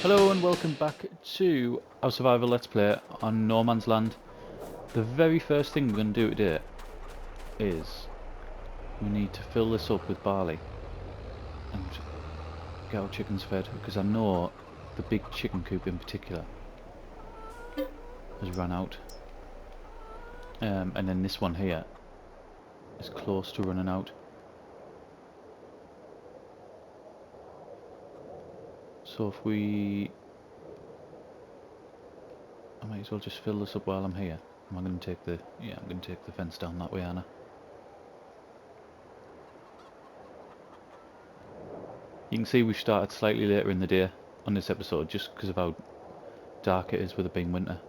Hello and welcome back to our survival let's play on No Man's Land. The very first thing we're going to do today is we need to fill this up with barley and get our chickens fed, because I know the big chicken coop in particular has run out, and then this one here is close to running out. So if I might as well just fill this up while I'm here. Am I going to take the... yeah, I'm going to take the fence down that way, Anna. You can see we've started slightly later in the day on this episode just because of how dark it is with it being winter.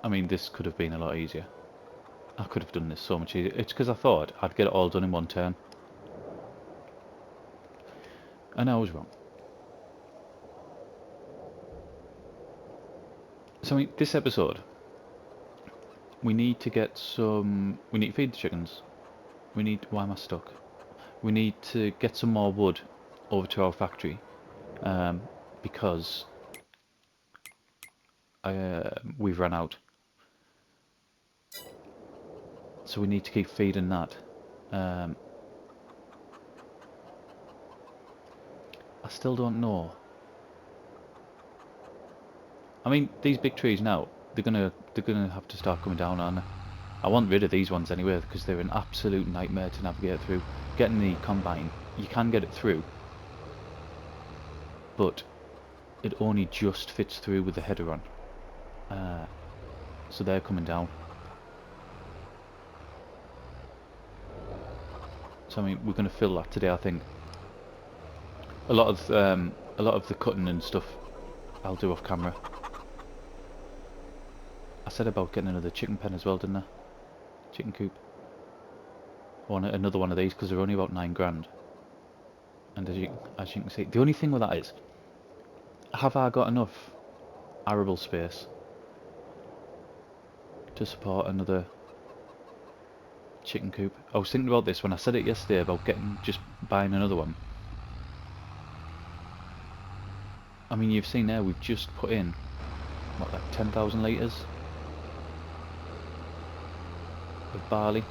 I mean, this could have been a lot easier. I could have done this so much easier. It's because I thought I'd get it all done in one turn. And I was wrong. So I mean, this episode, we need to get some... we need to feed the chickens. We need... why am I stuck? We need to get some more wood over to our factory. Because we've run out. So we need to keep feeding that. I still don't know. I mean, these big trees now, they're gonna have to start coming down, aren't they? I want rid of these ones anyway, because they're an absolute nightmare to navigate through. Getting the combine, you can get it through, but it only just fits through with the header on. So they're coming down. So I mean, we're going to fill that today, I think. A lot of the cutting and stuff I'll do off camera. I said about getting another chicken pen as well, didn't I? Chicken coop. I want another one of these because they're only about 9 grand. And as you can see, the only thing with that is, have I got enough arable space to support another chicken coop? I was thinking about this when I said it yesterday about just buying another one. I mean, you've seen there, we've just put in what, like 10,000 litres of barley,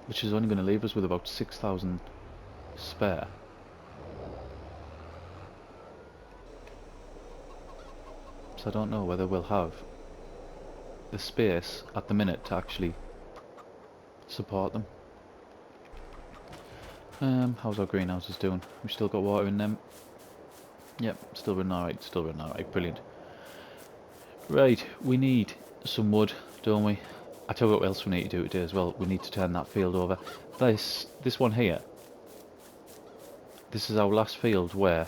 which is only going to leave us with about 6,000 spare. So I don't know whether we'll have the space at the minute to actually support them. How's our greenhouses doing? We've still got water in them. Yep, still running alright, brilliant. Right, we need some wood, don't we? I tell you what else we need to do today as well. We need to turn that field over. This one here, this is our last field where,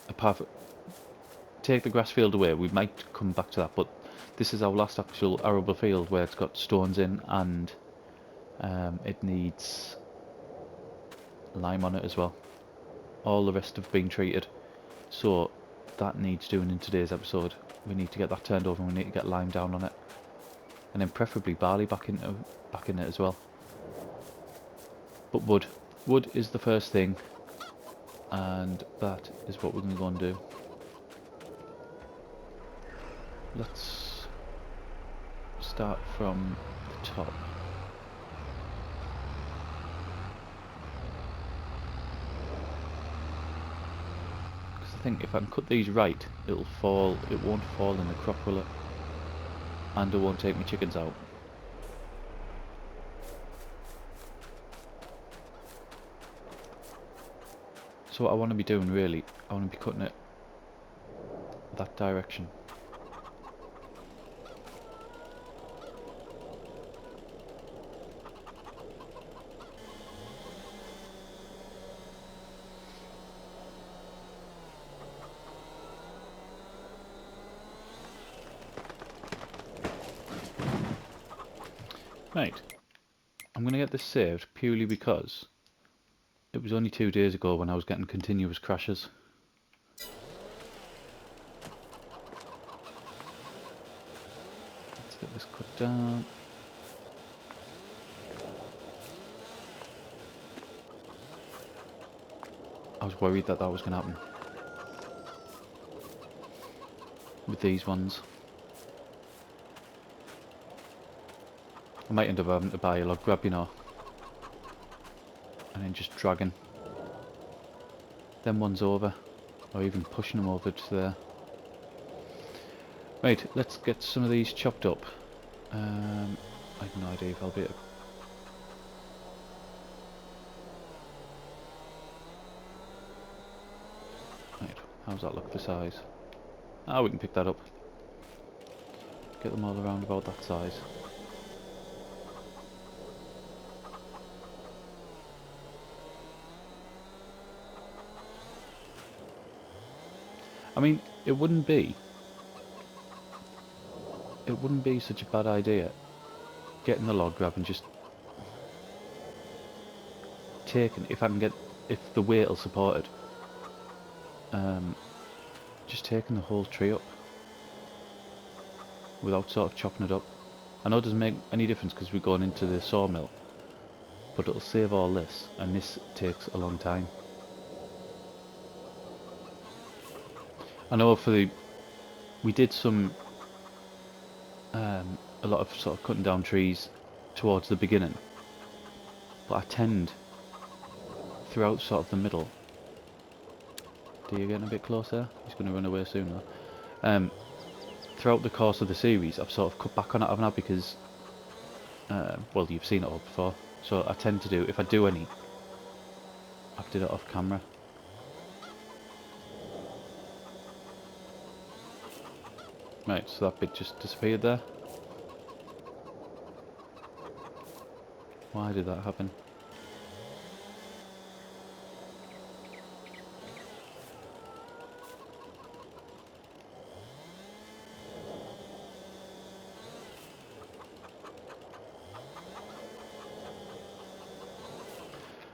apart from, take the grass field away, we might come back to that, but this is our last actual arable field where it's got stones in, and it needs lime on it as well. All the rest have been treated, so that needs doing in today's episode. We need to get that turned over and we need to get lime down on it, and then preferably barley back in it as well. But wood is the first thing, and that is what we're going to go and do. Let's start from the top. Because I think if I can cut these right, it won't fall in the crop, will it? And it won't take my chickens out. So what I want to be doing really, I want to be cutting it that direction. Right, I'm going to get this saved purely because it was only 2 days ago when I was getting continuous crashes. Let's get this cut down. was worried that that was going to happen with these ones. I might end up having to buy a log grab, you know, and then just dragging them ones over, or even pushing them over to there. Right, let's get some of these chopped up. I have no idea if I'll be able. Right, how's that look for size? Ah, we can pick that up. Get them all around about that size. I mean, it wouldn't be such a bad idea getting the log grab and just taking, if the weight will support it, just taking the whole tree up without sort of chopping it up. I know it doesn't make any difference because we're going into the sawmill, but it'll save all this, and this takes a long time. I know we did some a lot of sort of cutting down trees towards the beginning, but I tend throughout sort of the middle. Do you getting a bit closer? He's going to run away soon though. Throughout the course of the series, I've sort of cut back on it, haven't I? Because well, you've seen it all before. So I tend to do, if I do any, I've did it off camera. Right, so that bit just disappeared there. Why did that happen?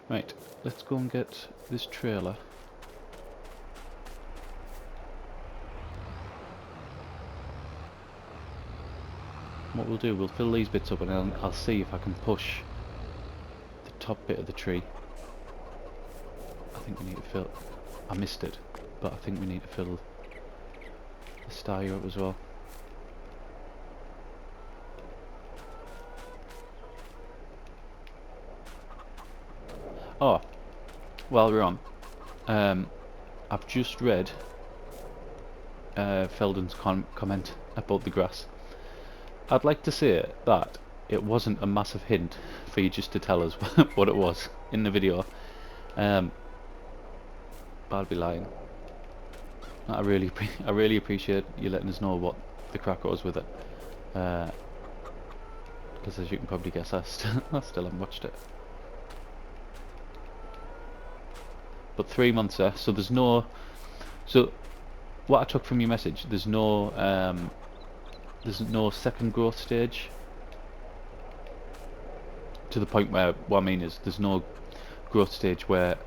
Right, let's go and get this trailer. What we'll do, we'll fill these bits up, and I'll see if I can push the top bit of the tree. I think we need to fill. I missed it, but I think we need to fill the styre up as well. Oh, while we're on, I've just read Felden's comment about the grass. I'd like to say that it wasn't a massive hint for you just to tell us what it was in the video, but I'd be lying. I really appreciate you letting us know what the crack was with it, because as you can probably guess, I still haven't watched it. But 3 months there, so there's no. So what I took from your message, there's no second growth stage. To the point where, what I mean is, there's no growth stage where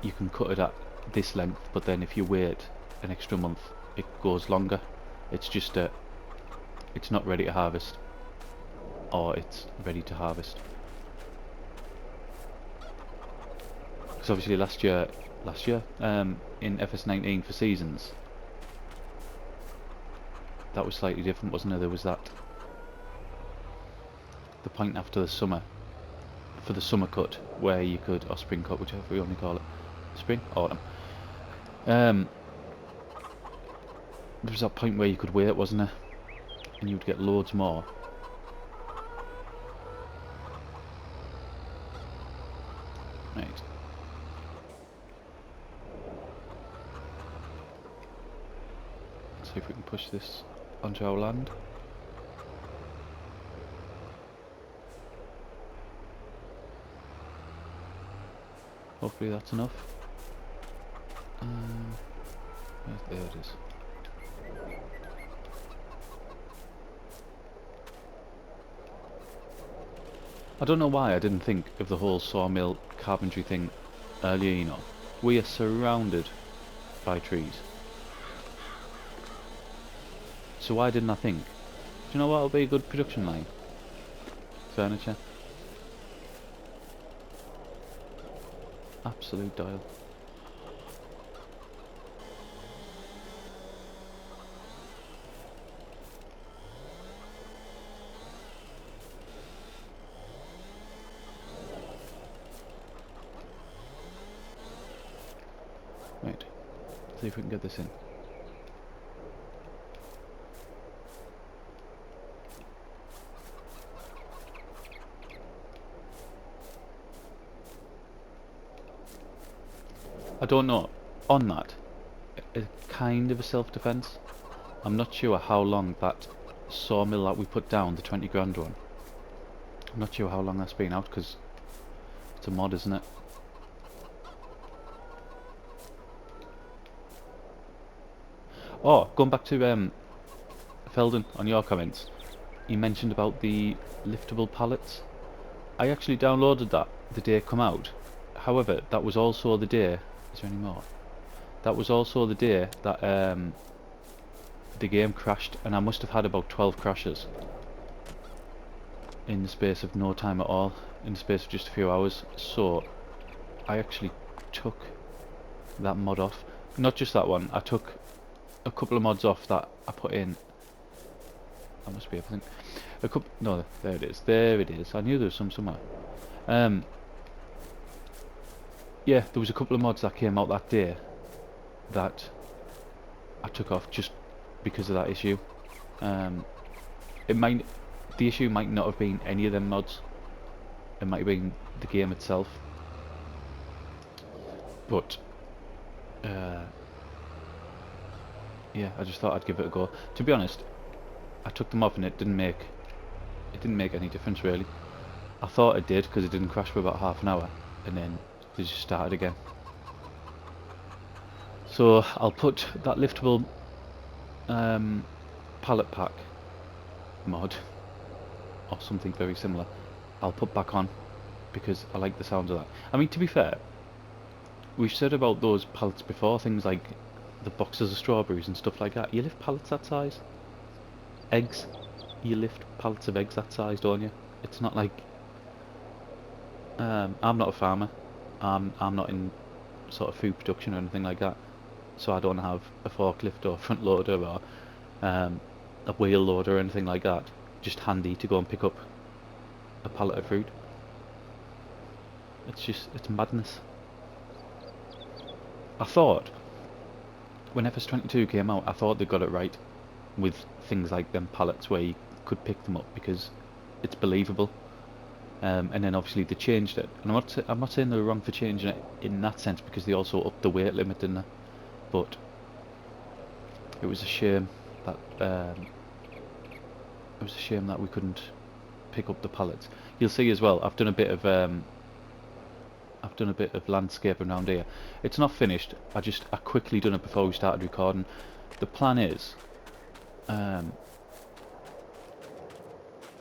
you can cut it at this length, but then if you wait an extra month, it goes longer. It's just it's not ready to harvest, or it's ready to harvest. Because obviously last year, in FS19 for seasons, that was slightly different, wasn't it? There was the point after the summer, for the summer cut, where you could, or spring cut, whichever we only call it, spring, autumn. There was that point where you could wait, wasn't there? And you'd get loads more. Right. Let's see if we can push this onto our land. Hopefully that's enough. There it is. I don't know why I didn't think of the whole sawmill carpentry thing earlier, you know. We are surrounded by trees. So why didn't I think? Do you know what will be a good production line? Furniture. Absolute dial. See if we can get this in. I don't know. On that, it's kind of a self-defense. I'm not sure how long that sawmill that we put down, the 20 grand one, I'm not sure how long that's been out, because it's a mod, isn't it? Oh, going back to Felden, on your comments, you mentioned about the liftable pallets. I actually downloaded that the day it come out. However, that was also the day, is there any more? That was also the day that the game crashed, and I must have had about 12 crashes in the space of no time at all, in the space of just a few hours. So I actually took that mod off. Not just that one, I took a couple of mods off that I put in. That must be everything. A couple, no, there it is. There it is. I knew there was some somewhere. Yeah, there was a couple of mods that came out that day that I took off just because of that issue. It might, the issue might not have been any of them mods. It might have been the game itself. But yeah, I just thought I'd give it a go. To be honest, I took them off and it didn't make any difference really. I thought it did because it didn't crash for about half an hour, and then they just started again. So I'll put that liftable pallet pack mod or something very similar. I'll put back on because I like the sound of that. I mean, to be fair, we've said about those pallets before, things like the boxes of strawberries and stuff like that. You lift pallets that size. Eggs, you lift pallets of eggs that size, don't you? It's not like I'm not a farmer. I'm not in sort of food production or anything like that, so I don't have a forklift or front loader or a wheel loader or anything like that. Just handy to go and pick up a pallet of fruit. It's madness. I thought when FS22 came out, I thought they got it right with things like them pallets where you could pick them up because it's believable. And then obviously they changed it, and I'm not saying they were wrong for changing it in that sense, because they also upped the weight limit, didn't they? But it was a shame that we couldn't pick up the pallets. You'll see as well, I've done a bit of landscaping around here. It's not finished. I quickly done it before we started recording. The plan is, and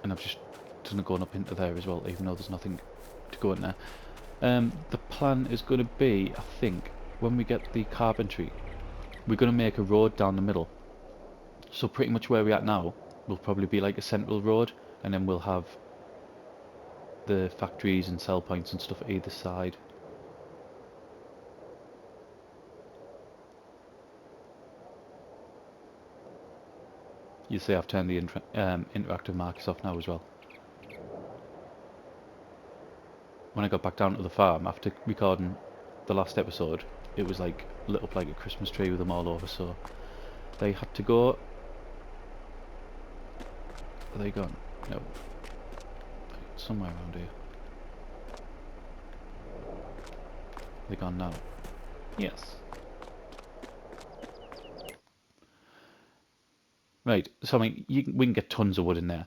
I've just done it going up into there as well, even though there's nothing to go in there. The plan is going to be, I think, when we get the carpentry, we're going to make a road down the middle. So pretty much where we're at now will probably be like a central road, and then we'll have the factories and sell points and stuff at either side. You see I've turned the interactive markers off now as well. When I got back down to the farm after recording the last episode, it was like lit up like a Christmas tree with them all over, so they had to go. Are they gone? No. Somewhere around here. They're gone now. Yes. Right, so I mean, we can get tons of wood in there.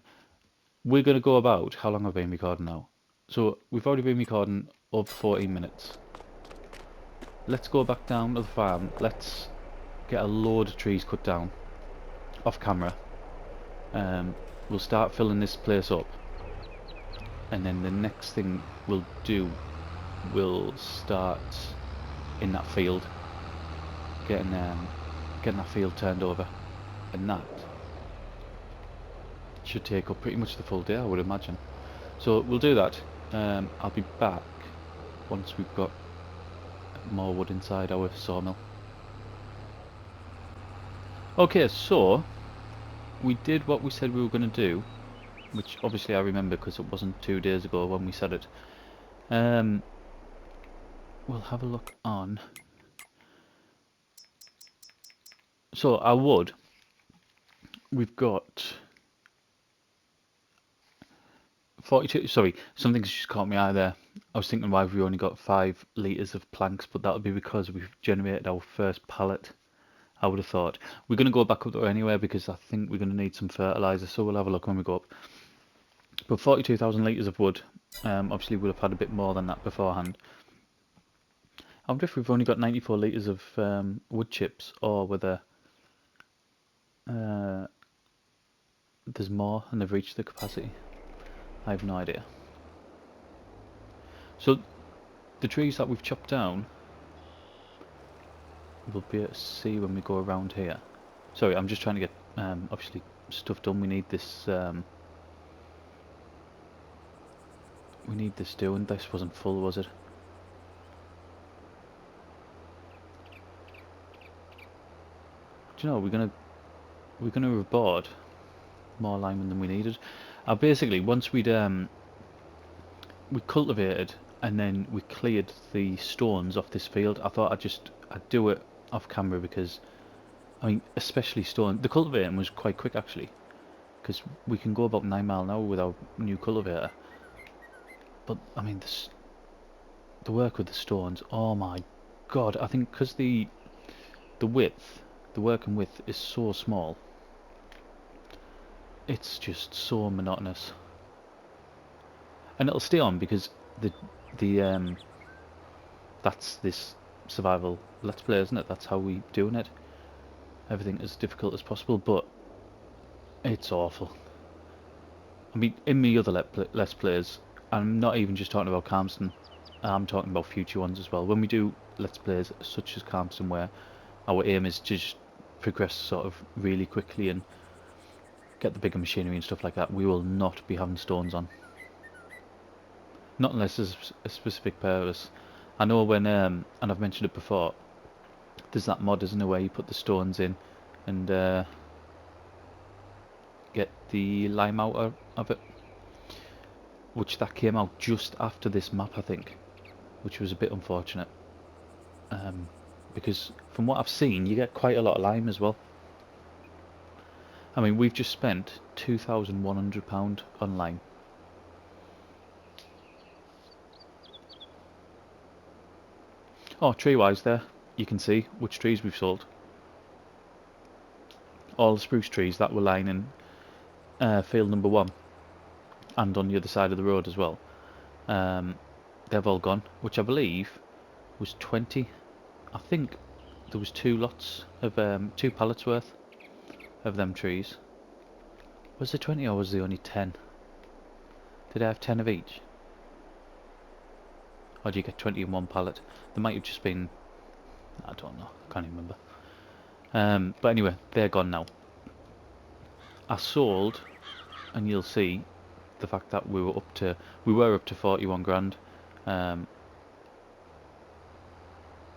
We're going to go about, how long have I been recording now? So, we've already been recording over 14 minutes. Let's go back down to the farm. Let's get a load of trees cut down off camera. We'll start filling this place up. And then the next thing we'll do, we'll start in that field. Getting that field turned over. And that should take up pretty much the full day, I would imagine. So we'll do that. I'll be back once we've got more wood inside our sawmill. Okay, so we did what we said we were going to do, which obviously I remember because it wasn't 2 days ago when we said it. We'll have a look on So our wood, we've got 42. Sorry, something's just caught my eye there. I was thinking why have we only got 5 litres of planks, but that would be because we've generated our first pallet. I would have thought. We're going to go back up there anyway because I think we're going to need some fertiliser, so we'll have a look when we go up. But 42,000 litres of wood. Obviously we'll have had a bit more than that beforehand. I wonder if we've only got 94 litres of wood chips, or whether there's more and they've reached the capacity. I have no idea. So the trees that we've chopped down, we'll be able to see when we go around here. Sorry, I'm just trying to get obviously stuff done. We need this doing. This wasn't full, was it? Do you know, we're gonna have bought more lime than we needed. Basically, once we cultivated and then we cleared the stones off this field, I thought I'd do it off camera because, I mean, especially stone. The cultivating was quite quick actually, because we can go about 9 miles an hour with our new cultivator. But I mean, the work with the stones, oh my god! I think because the working width is so small, it's just so monotonous. And it'll stay on because the that's this survival let's play, isn't it? That's how we doing it. Everything as difficult as possible, but it's awful. I mean, in the other let's plays, I'm not even just talking about Calmston, I'm talking about future ones as well. When we do let's plays such as Calmston, where our aim is to just progress sort of really quickly and get the bigger machinery and stuff like that, we will not be having stones on. Not unless there's a specific purpose. I know when, and I've mentioned it before, there's that mod, isn't there, where you put the stones in and get the lime out of it. Which that came out just after this map, I think, which was a bit unfortunate. Because from what I've seen, you get quite a lot of lime as well. I mean, we've just spent £2,100 on lime. Oh, tree-wise there, you can see which trees we've sold. All the spruce trees that were lining field number 1, and on the other side of the road as well. They've all gone, which I believe was 20. I think there was 2 lots of 2 pallets worth of them trees. Was there 20 or was there only 10? Did I have 10 of each? Or do you get 20 in one pallet? There might have just been, I don't know, I can't even remember. But anyway, they're gone now. I sold, and you'll see the fact that we were up to 41 grand,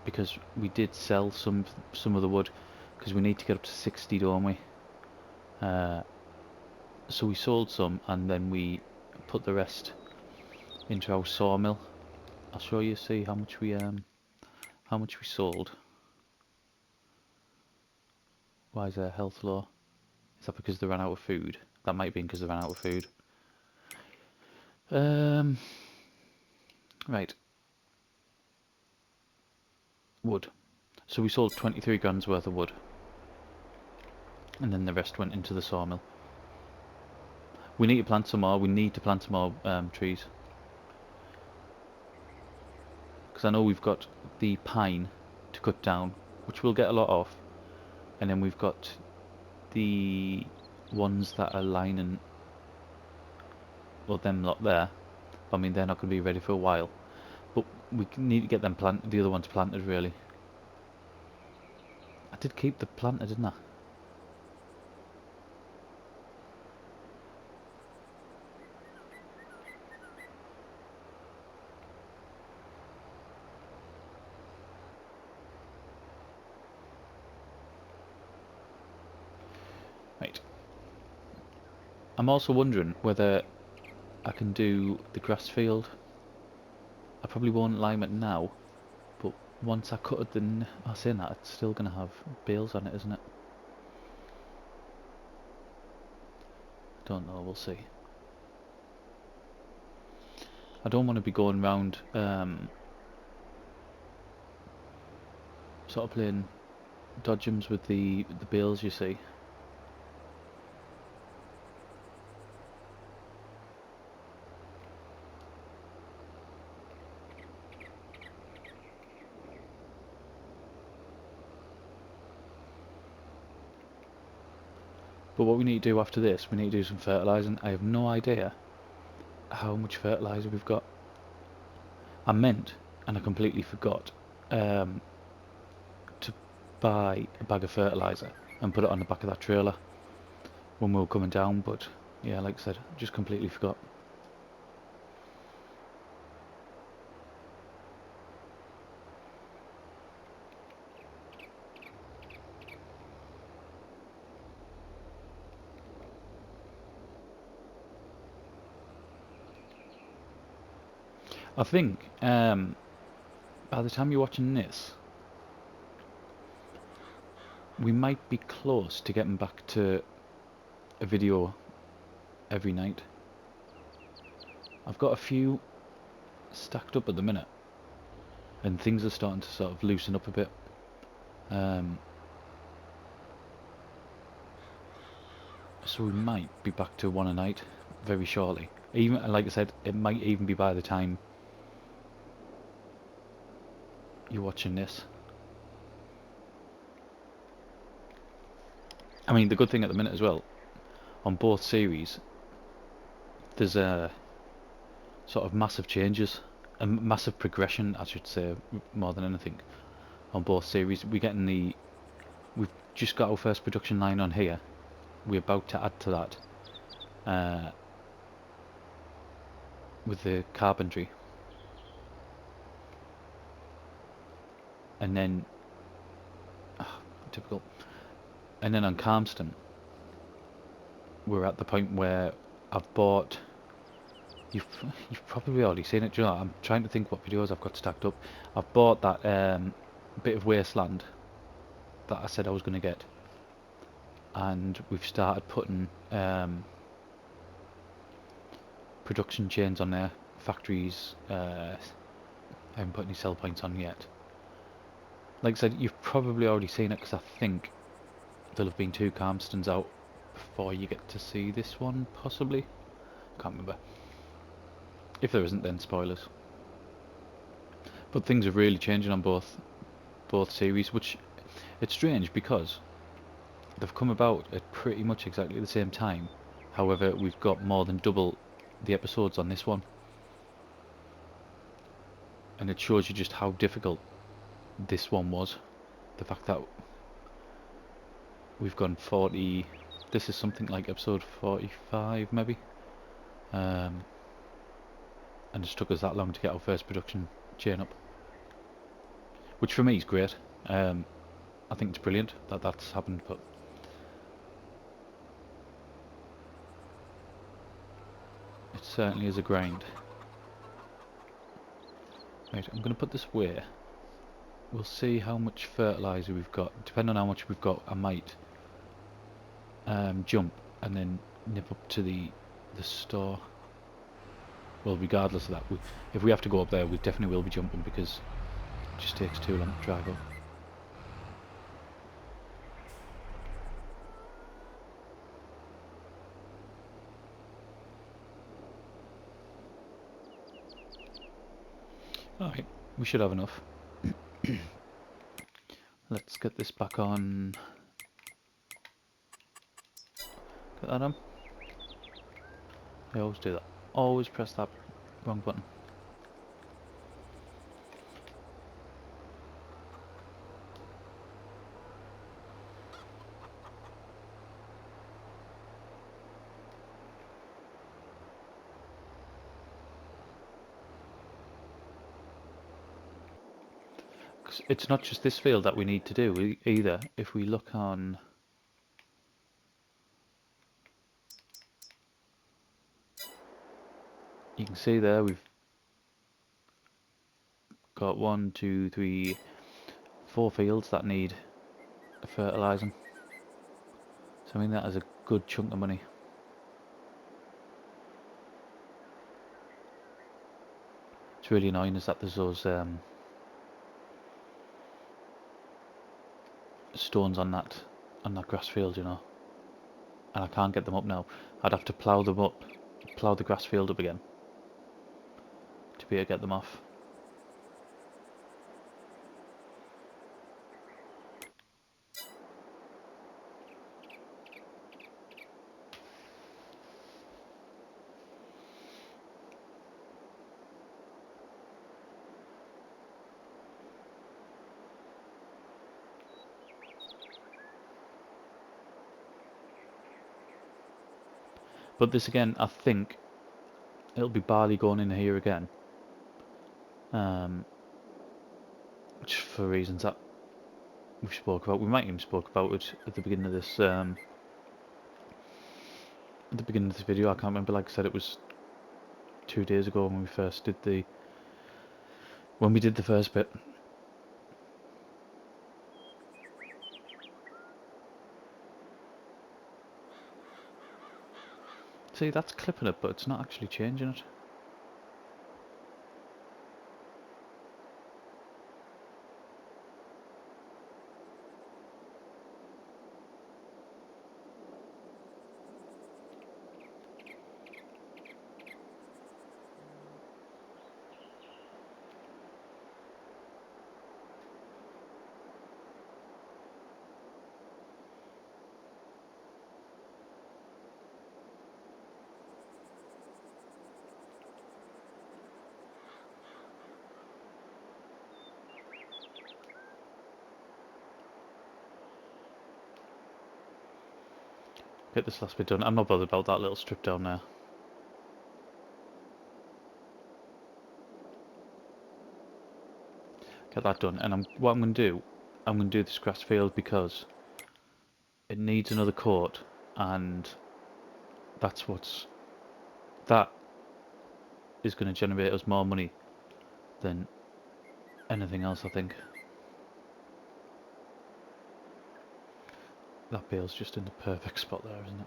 because we did sell some of the wood, because we need to get up to 60, don't we? So we sold some and then we put the rest into our sawmill. I'll show you, see how much we sold. Why is there health low? Is that because they ran out of food? That might be because they ran out of food. Right. Wood. So we sold 23 grand's worth of wood, and then the rest went into the sawmill. We need to plant some more. We need to plant some more trees, because I know we've got the pine to cut down, which we'll get a lot of, and then we've got the ones that are lining, well, them lot there. I mean, they're not going to be ready for a while, but we need to get them planted. The other ones planted, really. I did keep the planter, didn't I? Right. I'm also wondering whether I can do the grass field. I probably won't lime it now, but once I cut it, then I'm saying that it's still going to have bales on it, isn't it? Don't know, we'll see. I don't want to be going round sort of playing dodgems with the bales, you see. But what we need to do after this, we need to do some fertilising. I have no idea how much fertiliser we've got. I meant, and I completely forgot, to buy a bag of fertiliser and put it on the back of that trailer when we were coming down, but yeah, like I said, just completely forgot. I think by the time you're watching this, we might be close to getting back to a video every night. I've got a few stacked up at the minute, and things are starting to sort of loosen up a bit. So we might be back to one a night very shortly. Even like I said, it might even be by the time you're watching this. I mean, the good thing at the minute as well, on both series, there's a sort of massive changes, a massive progression, I should say, more than anything. On both series, we've just got our first production line on here. We're about to add to that with the carpentry, and then typical. And then on Calmston, we're at the point where I've bought. You've probably already seen it. Do you know, I'm trying to think what videos I've got stacked up. I've bought that bit of wasteland that I said I was going to get, and we've started putting production chains on there. Factories. I haven't put any sell points on yet. Like I said, you've probably already seen it because I think there'll have been 2 Calmstons out before you get to see this one, possibly. Can't remember. If there isn't, then spoilers. But things are really changing on both series, which it's strange because they've come about at pretty much exactly the same time. However, we've got more than double the episodes on this one, and it shows you just how difficult this one was. The fact that we've gone 40. This is something like episode 45, maybe. And it's took us that long to get our first production chain up, which for me is great. I think it's brilliant that that's happened, but it certainly is a grind. Right, I'm going to put this away. We'll see how much fertiliser we've got. Depending on how much we've got, I might jump and then nip up to the store. Well, regardless of that, if we have to go up there, we definitely will be jumping because it just takes too long to drive up. Alright, we should have enough. Let's get this back on. Get that on. I always do that. Always press that wrong button. It's not just this field that we need to do either. If we look on, you can see there we've got 1, 2, 3, 4 fields that need fertilising. So I mean that is a good chunk of money. It's really annoying is that there's those stones on that grass field, you know, and I can't get them up now. I'd have to plough them up, plough the grass field up again to be able to get them off. But this again, I think it'll be barley going in here again, which for reasons that we spoke about. We might even spoke about it at the beginning of this video. I can't remember. Like I said, it was 2 days ago when we first did the first bit. See, that's clipping it, but it's not actually changing it. Get this last bit done. I'm not bothered about that little strip down there. Get that done. And what I'm going to do this grass field because it needs another coat, and that is going to generate us more money than anything else, I think. That bale's just in the perfect spot there, isn't it?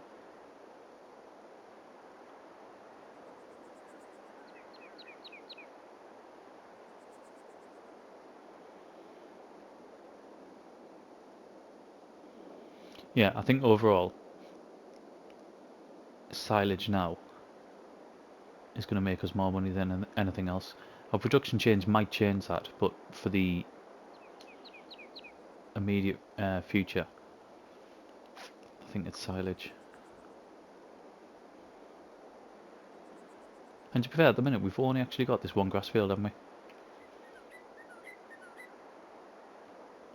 Yeah, I think overall silage now is going to make us more money than anything else. Our production change might change that, but for the immediate future, I think it's silage. And to be fair, at the minute we've only actually got this one grass field, haven't we?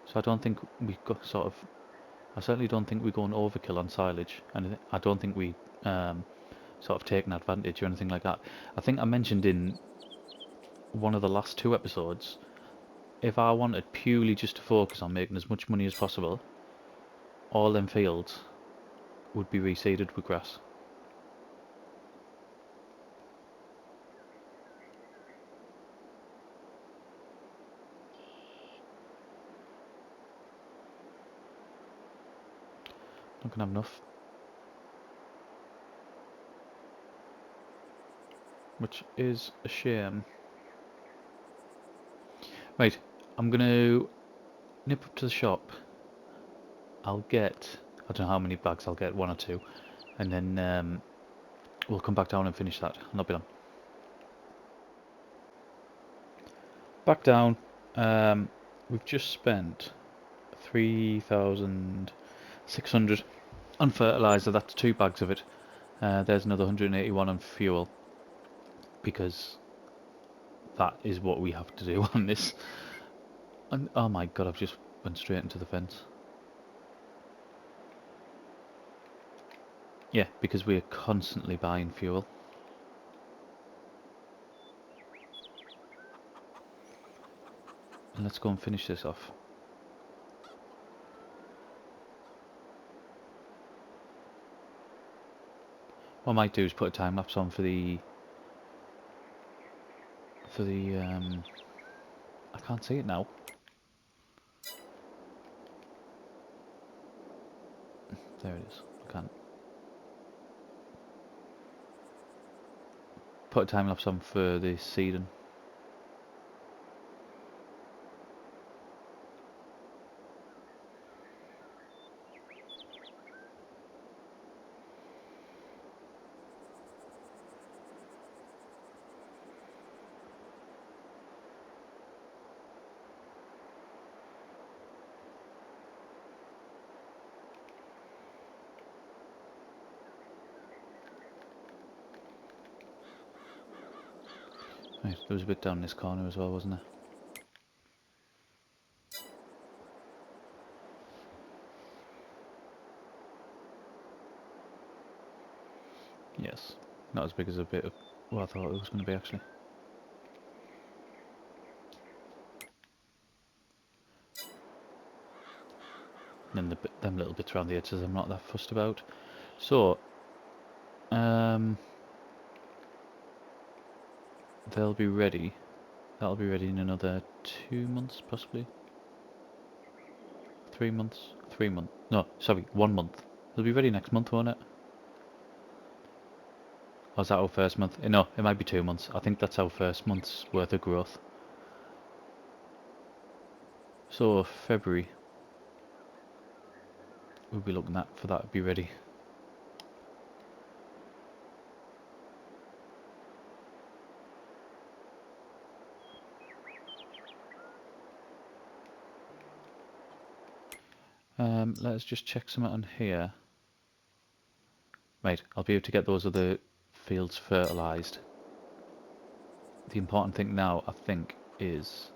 So I don't think we've got I certainly don't think we're going overkill on silage, and I don't think we sort of taken advantage or anything like that. I think I mentioned in one of the last 2 episodes, if I wanted purely just to focus on making as much money as possible, all them fields would be reseeded with grass. Not gonna have enough. Which is a shame. Right, I'm gonna nip up to the shop. I'll get, I don't know how many bags I'll get, 1 or 2, and then we'll come back down and finish that. I'll not be long. Back down. We've just spent 3,600 on fertiliser. That's 2 bags of it. There's another 181 on fuel, because that is what we have to do on this. And oh my god, I've just went straight into the fence. Yeah, because we are constantly buying fuel. And let's go and finish this off. What I might do is put a time lapse on for the I can't see it now. There it is. I can't. Put a time lapse on for the seeding. Right, there was a bit down this corner as well, wasn't there? Yes, not as big as a bit of what I thought it was going to be actually. And then them little bits around the edges I'm not that fussed about. So, they'll be ready. That'll be ready in another 2 months, possibly. 3 months. 3 months. No, sorry, 1 month. It'll be ready next month, won't it? Or is that our first month? No, it might be 2 months. I think that's our first month's worth of growth. So February, we'll be looking at for that to be ready. Let's just check something on here. Right, I'll be able to get those other fields fertilised. The important thing now, I think, is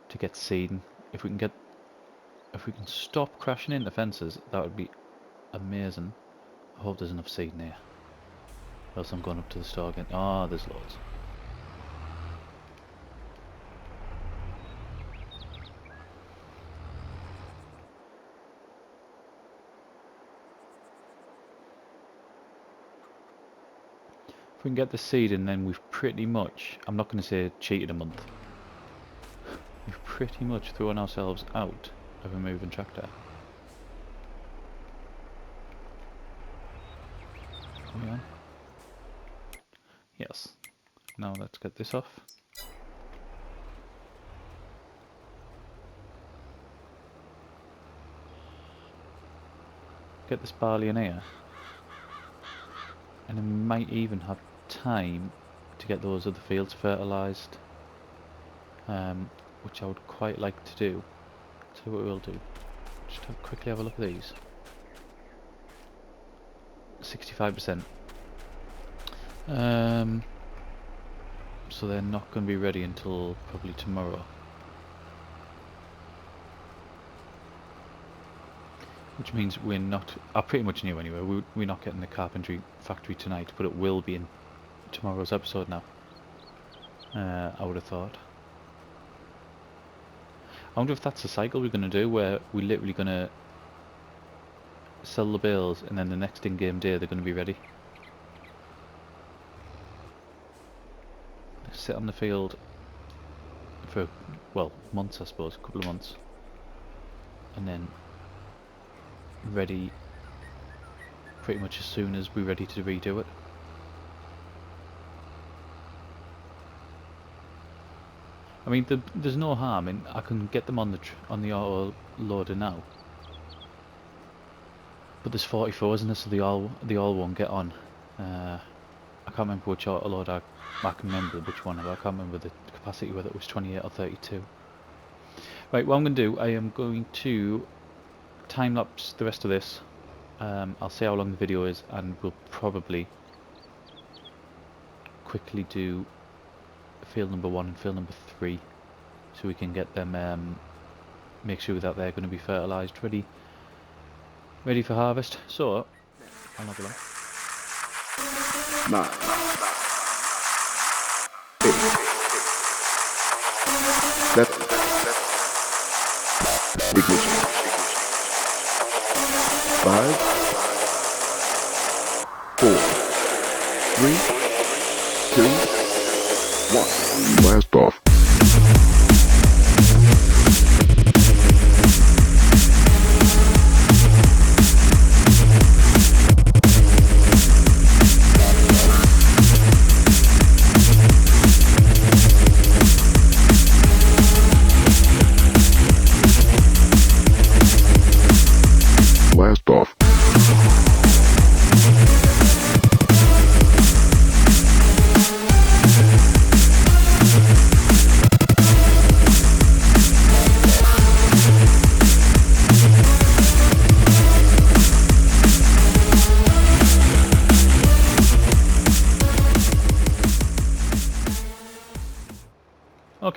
to get seeding. If we can stop crashing into fences, that would be amazing. I hope there's enough seed in here. Or else I'm going up to the store again. Ah, there's loads. If we can get the seed in, then we've pretty much, I'm not going to say cheated a month, we've pretty much thrown ourselves out of a moving tractor. Are we on? Yes. Now let's get this off. Get this barley in here. And I might even have time to get those other fields fertilised, which I would quite like to do. So what we'll do, just quickly have a look at these. 65%. So they're not going to be ready until probably tomorrow. Which means we're not, I pretty much knew anyway, we're not getting the carpentry factory tonight, but it will be in tomorrow's episode now. I would have thought. I wonder if that's the cycle we're going to do, where we're literally going to sell the bales and then the next in-game day they're going to be ready. Sit on the field for, well, months I suppose, a couple of months. And then ready pretty much as soon as we're ready to redo it. I mean, there's no harm in, I can get them on the auto loader now, but there's 44, isn't there? So they all won't get on. I can't remember which auto loader. I can remember which one, but I can't remember the capacity, whether it was 28 or 32. Right, what I'm going to do, I am going to time lapse the rest of this. I'll see how long the video is, and we'll probably quickly do field number 1 and field number 3, so we can get them, make sure that they're going to be fertilised, ready for harvest. So I'll have a look. 9, 8, 7, ignition. 5, 4, 3, 2, 1. Blast off. Blast off.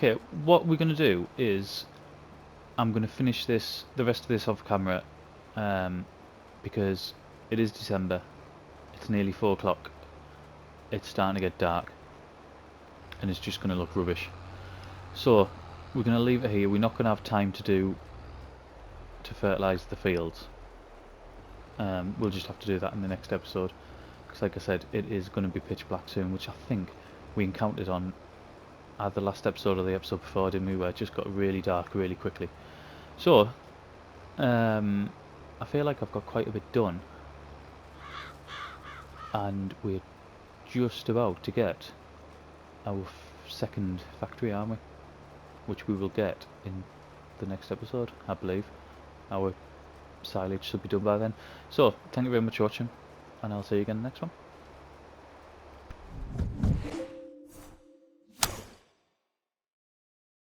okay, what we're going to do is I'm going to finish the rest of this off camera, because it is December. It's nearly 4 o'clock. It's starting to get dark, and it's just going to look rubbish. So we're going to leave it here. We're not going to have time to fertilise the fields. We'll just have to do that in the next episode, because like I said, it is going to be pitch black soon, which I think we encountered on either the last episode or the episode before, didn't we, where it just got really dark really quickly. So I feel like I've got quite a bit done, and we're just about to get our second factory, aren't we? Which we will get in the next episode, I believe. Our silage should be done by then. So thank you very much for watching, and I'll see you again in the next one.